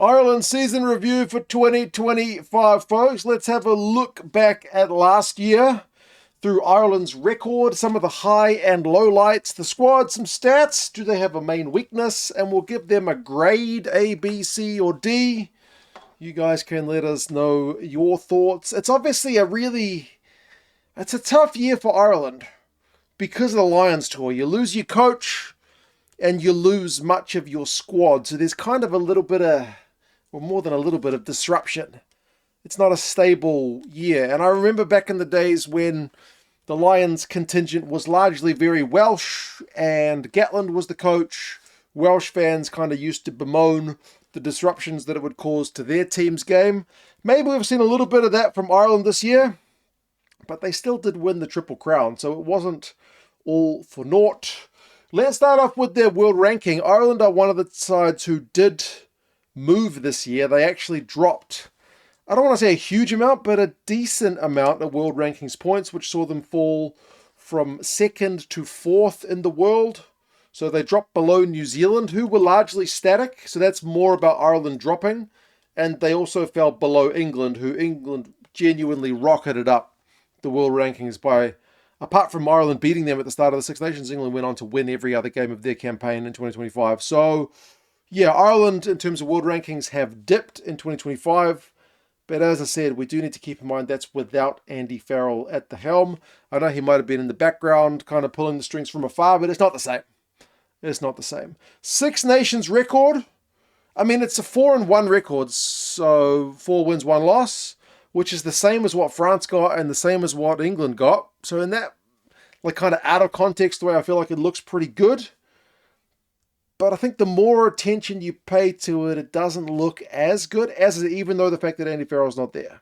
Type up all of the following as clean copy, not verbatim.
Ireland season review for 2025, folks. Let's have a look back at last year through Ireland's record, some of the high and low lights, the squad, some stats. Do they have a main weakness? And we'll give them a grade A, B, C, or D. You guys can let us know your thoughts. It's obviously it's a tough year for Ireland because of the Lions tour. You lose your coach and you lose much of your squad. So there's kind of a little bit of, well, more than a little bit of disruption. It's not a stable year. And I remember back in the days when the Lions contingent was largely very Welsh and Gatland was the coach. Welsh fans kind of used to bemoan the disruptions that it would cause to their team's game. Maybe we've seen a little bit of that from Ireland this year, but they still did win the Triple Crown, so it wasn't all for naught. Let's start off with their world ranking. Ireland are one of the sides who did move this year. They actually dropped, I don't want to say a huge amount, but a decent amount of world rankings points, which saw them fall from second to fourth in the world. So they dropped below New Zealand, who were largely static. So that's more about Ireland dropping. And they also fell below England, who England genuinely rocketed up the world rankings by, apart from Ireland beating them at the start of the Six Nations, England went on to win every other game of their campaign in 2025. So yeah, Ireland in terms of world rankings have dipped in 2025. But as I said, we do need to keep in mind that's without Andy Farrell at the helm. I know he might have been in the background kind of pulling the strings from afar, but it's not the same. It's not the same. Six Nations record. I mean, it's a 4-1 record, so 4 wins, 1 loss, which is the same as what France got and the same as what England got. So in that, like, kind of out of context way, I feel like it looks pretty good. But I think the more attention you pay to it, it doesn't look as good, as even though the fact that Andy Farrell's not there.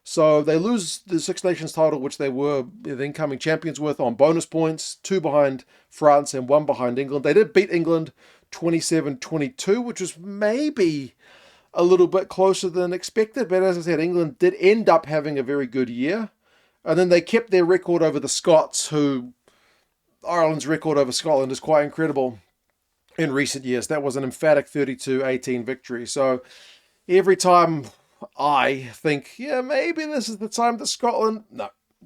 So they lose the Six Nations title, which they were the incoming champions with, on bonus points, 2 behind France and 1 behind England. They did beat England 27-22, which was maybe a little bit closer than expected. But as I said, England did end up having a very good year. And then they kept their record over the Scots, who Ireland's record over Scotland is quite incredible in recent years. That was an emphatic 32-18 victory. So every time I think, yeah, maybe this is the time that Scotland...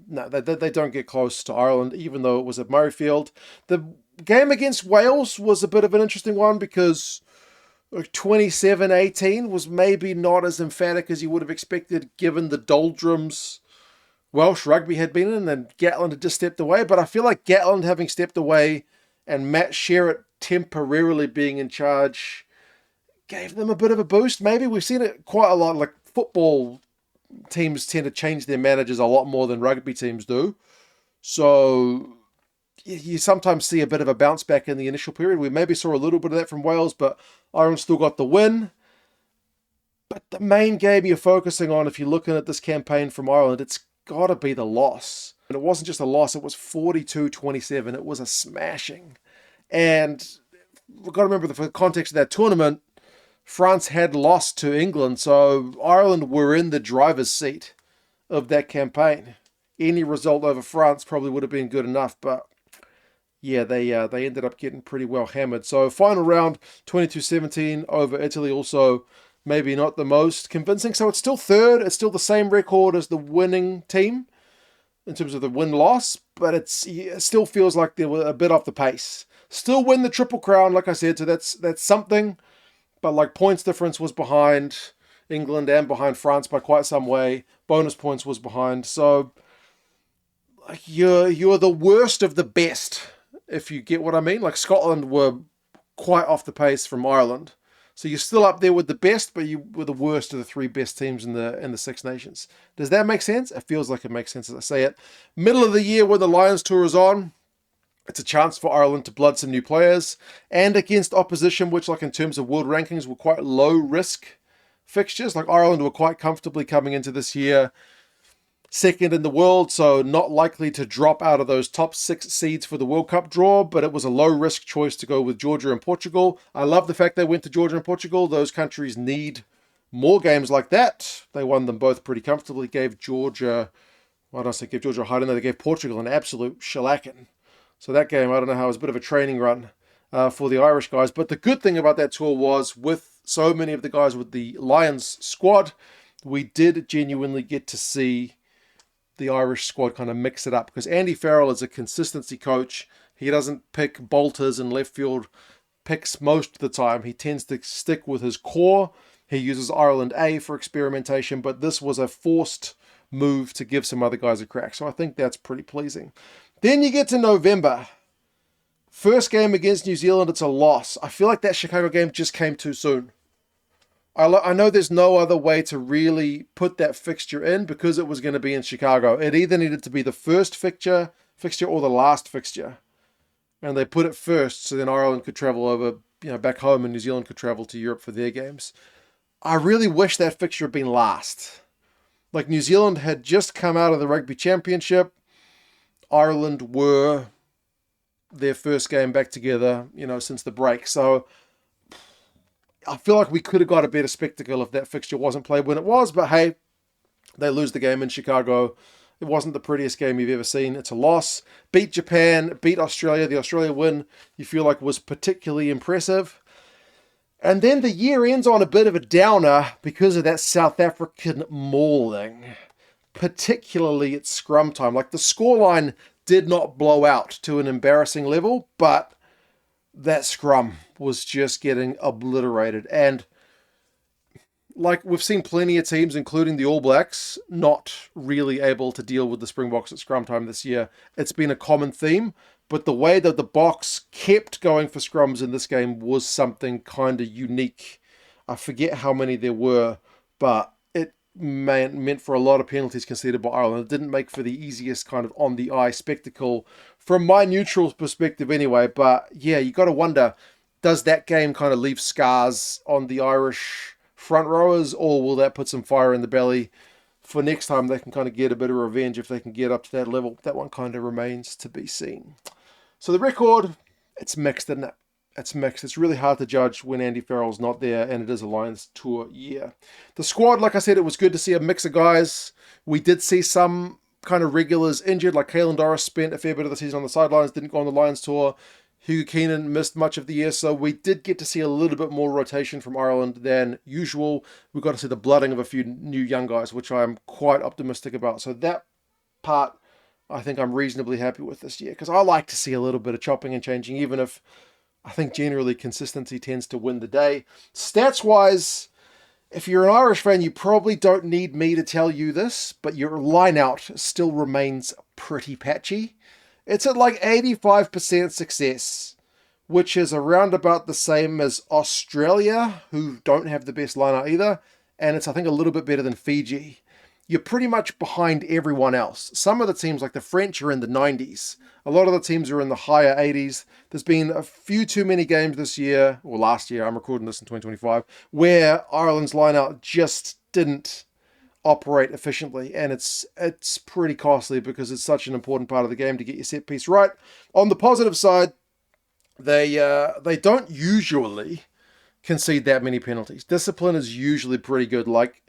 No, they don't get close to Ireland, even though it was at Murrayfield. The game against Wales was a bit of an interesting one because 27-18 was maybe not as emphatic as you would have expected, given the doldrums Welsh rugby had been in, and Gatland had just stepped away. But I feel like Gatland having stepped away and Matt Sherratt temporarily being in charge gave them a bit of a boost. Maybe we've seen it quite a lot. Like, football teams tend to change their managers a lot more than rugby teams do. So you sometimes see a bit of a bounce back in the initial period. We maybe saw a little bit of that from Wales, but Ireland still got the win. But the main game you're focusing on, if you're looking at this campaign from Ireland, it's got to be the loss. And it wasn't just a loss, it was 42-27. It was a smashing. And we've got to remember the context of that tournament, France had lost to England, so Ireland were in the driver's seat of that campaign. Any result over France probably would have been good enough, but yeah, they ended up getting pretty well hammered. So final round, 22-17 over Italy, also maybe not the most convincing. So it's still third. It's still the same record as the winning team in terms of the win-loss, but it still feels like they were a bit off the pace. Still win the Triple Crown, like I said, so that's something. But like, points difference was behind England and behind France by quite some way. Bonus points was behind. So like, you're the worst of the best, if you get what I mean. Like, Scotland were quite off the pace from Ireland. So you're still up there with the best, but you were the worst of the 3 best teams in the Six Nations. Does that make sense? It feels like it makes sense as I say it. Middle of the year when the Lions tour is on, it's a chance for Ireland to blood some new players, and against opposition, which, like, in terms of world rankings, were quite low risk fixtures. Like, Ireland were quite comfortably coming into this year second in the world, so not likely to drop out of those top 6 seeds for the World Cup draw, but it was a low risk choice to go with Georgia and Portugal. I love the fact they went to Georgia and Portugal. Those countries need more games like that. They won them both pretty comfortably. Gave Georgia, why don't I say give Georgia a hide in there? They gave Portugal an absolute shellacking. So that game, I don't know how, it was a bit of a training run for the Irish guys. But the good thing about that tour was, with so many of the guys with the Lions squad, we did genuinely get to see the Irish squad kind of mix it up, because Andy Farrell is a consistency coach. He doesn't pick bolters in left field picks most of the time. He tends to stick with his core. He uses Ireland A for experimentation, but this was a forced move to give some other guys a crack. So I think that's pretty pleasing. Then you get to November. First game against New Zealand, it's a loss. I feel like that Chicago game just came too soon. I know there's no other way to really put that fixture in because it was going to be in Chicago. It either needed to be the first fixture or the last fixture. And they put it first so then Ireland could travel over, back home, and New Zealand could travel to Europe for their games. I really wish that fixture had been last. Like, New Zealand had just come out of the Rugby Championship. Ireland were their first game back together, since the break. So I feel like we could have got a better spectacle if that fixture wasn't played when it was, but hey, they lose the game in Chicago. It wasn't the prettiest game you've ever seen. It's a loss. Beat Japan, beat Australia. The Australia win, you feel like, was particularly impressive. And then the year ends on a bit of a downer because of that South African mauling, particularly at scrum time. Like, the scoreline did not blow out to an embarrassing level, but that scrum was just getting obliterated. And like, we've seen plenty of teams, including the All Blacks, not really able to deal with the Springboks at scrum time this year. It's been a common theme, but the way that the Boks kept going for scrums in this game was something kind of unique. I forget how many there were, but it meant for a lot of penalties conceded by Ireland. It didn't make for the easiest kind of on-the-eye spectacle from my neutral perspective anyway. But yeah, you got to wonder, does that game kind of leave scars on the Irish front rowers, or will that put some fire in the belly for next time they can kind of get a bit of revenge if they can get up to that level? That one kind of remains to be seen. So the record, it's mixed, isn't it? It's mixed. It's really hard to judge when Andy Farrell's not there, and it is a Lions tour year. The squad, like I said, it was good to see a mix of guys. We did see some kind of regulars injured, like Caelan Doris spent a fair bit of the season on the sidelines, didn't go on the Lions tour. Hugo Keenan missed much of the year, so we did get to see a little bit more rotation from Ireland than usual. We got to see the blooding of a few new young guys, which I'm quite optimistic about. So that part, I think I'm reasonably happy with this year, because I like to see a little bit of chopping and changing, even if I think generally consistency tends to win the day. Stats-wise, if you're an Irish fan, you probably don't need me to tell you this, but your line-out still remains pretty patchy. It's at like 85% success, which is around about the same as Australia, who don't have the best line-out either, and it's, I think, a little bit better than Fiji. You're pretty much behind everyone else. Some of the teams, like the French, are in the 90s. A lot of the teams are in the higher 80s. There's been a few too many games this year, or last year, I'm recording this in 2025, where Ireland's line-out just didn't operate efficiently, and it's pretty costly because it's such an important part of the game to get your set piece right. On the positive side, they don't usually concede that many penalties. Discipline is usually pretty good. Like,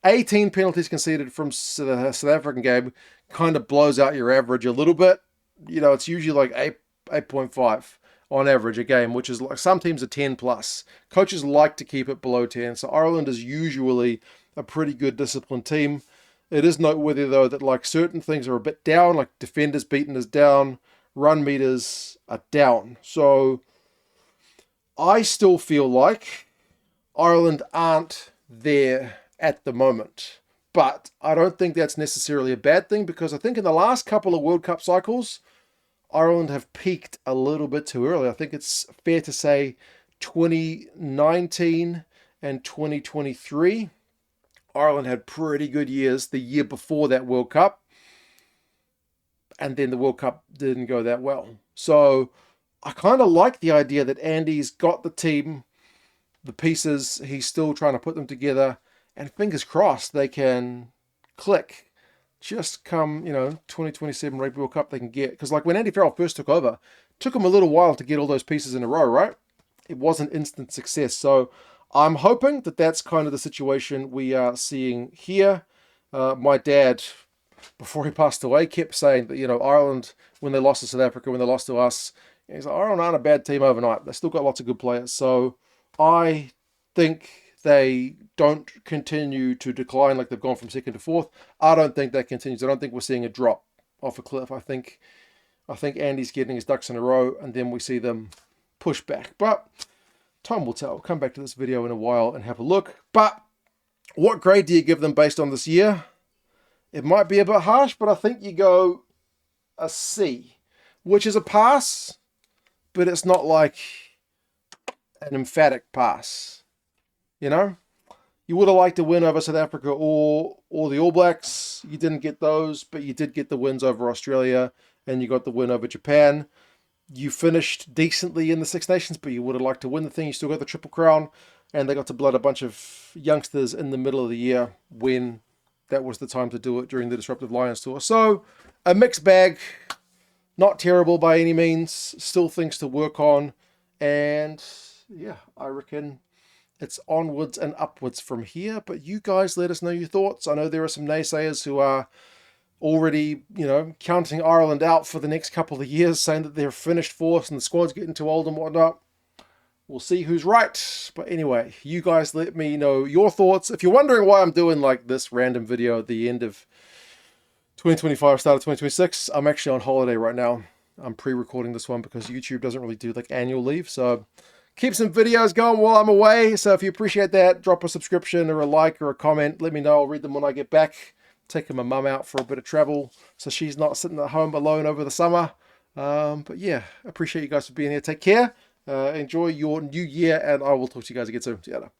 18 penalties conceded from the South African game kind of blows out your average a little bit. It's usually like 8.5 on average a game, which is like, some teams are 10 plus. Coaches like to keep it below 10, so Ireland is usually a pretty good disciplined team. It is noteworthy, though, that like certain things are a bit down, like defenders beaten is down, run meters are down. So I still feel like Ireland aren't there at the moment. But I don't think that's necessarily a bad thing, because I think in the last couple of World Cup cycles, Ireland have peaked a little bit too early. I think it's fair to say 2019 and 2023, Ireland had pretty good years the year before that World Cup, and then the World Cup didn't go that well. So I kind of like the idea that Andy's got the team, the pieces, he's still trying to put them together, and fingers crossed they can click. Just come, 2027 Rugby World Cup they can get. Because like when Andy Farrell first took over, it took him a little while to get all those pieces in a row, right? It wasn't instant success. So I'm hoping that that's kind of the situation we are seeing here. My dad, before he passed away, kept saying that, Ireland, when they lost to South Africa, when they lost to us, he's like, Ireland aren't a bad team overnight. They still got lots of good players. So I think they don't continue to decline like they've gone from second to fourth. I don't think that continues. I don't think we're seeing a drop off a cliff. I think Andy's getting his ducks in a row, and then we see them push back. But time will tell. We'll come back to this video in a while and have a look. But what grade do you give them based on this year? It might be a bit harsh, but I think you go a C, which is a pass, but it's not like an emphatic pass. You know, you would have liked to win over South Africa or the All Blacks. You didn't get those, but you did get the wins over Australia, and you got the win over Japan. You finished decently in the Six Nations, but you would have liked to win the thing. You still got the Triple Crown, and they got to blood a bunch of youngsters in the middle of the year when that was the time to do it during the Disruptive Lions Tour. So a mixed bag, not terrible by any means, still things to work on, and yeah, I reckon it's onwards and upwards from here. But you guys let us know your thoughts. I know there are some naysayers who are already, counting Ireland out for the next couple of years, saying that they're finished fourth and the squad's getting too old and whatnot. We'll see who's right. But anyway, you guys let me know your thoughts. If you're wondering why I'm doing like this random video at the end of 2025, start of 2026, I'm actually on holiday right now. I'm pre-recording this one because YouTube doesn't really do like annual leave. So keep some videos going while I'm away. So if you appreciate that, drop a subscription or a like or a comment. Let me know. I'll read them when I get back. Taking my mum out for a bit of travel so she's not sitting at home alone over the summer. But yeah, appreciate you guys for being here. Take care. Enjoy your new year, and I will talk to you guys again soon. See you later.